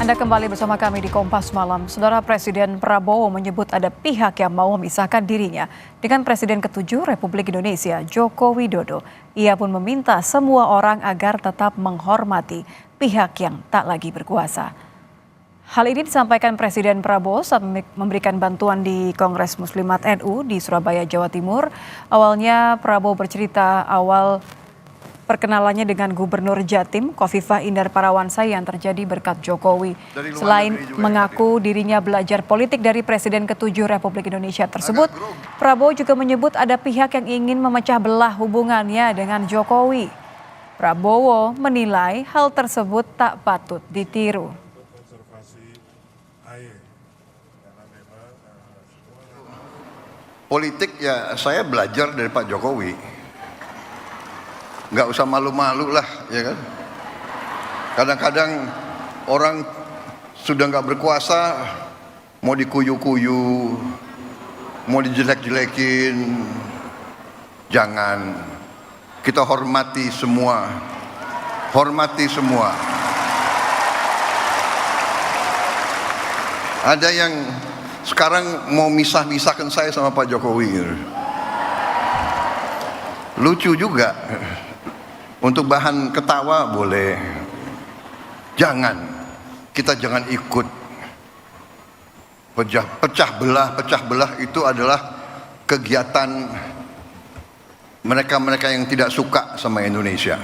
Anda kembali bersama kami di Kompas Malam. Saudara, Presiden Prabowo menyebut ada pihak yang mau memisahkan dirinya dengan Presiden ke-7 Republik Indonesia, Joko Widodo. Ia pun meminta semua orang agar tetap menghormati pihak yang tak lagi berkuasa. Hal ini disampaikan Presiden Prabowo saat memberikan bantuan di Kongres Muslimat NU di Surabaya, Jawa Timur. Awalnya Prabowo bercerita awal perkenalannya dengan Gubernur Jatim, Khofifah Indar Parawansa yang terjadi berkat Jokowi. Selain mengaku dirinya belajar politik dari Presiden ke-7 Republik Indonesia tersebut, Prabowo juga menyebut ada pihak yang ingin memecah belah hubungannya dengan Jokowi. Prabowo menilai hal tersebut tak patut ditiru. Politik ya saya belajar dari Pak Jokowi. Nggak usah malu-malu lah, ya kan? Kadang-kadang orang sudah nggak berkuasa, mau dikuyu-kuyu, mau dijelek-jelekin. Jangan. Kita hormati semua. Hormati semua. Ada yang sekarang mau misah-misahkan saya sama Pak Jokowi. Lucu juga. Untuk bahan ketawa boleh. Kita jangan ikut pecah belah itu adalah kegiatan mereka-mereka yang tidak suka sama Indonesia.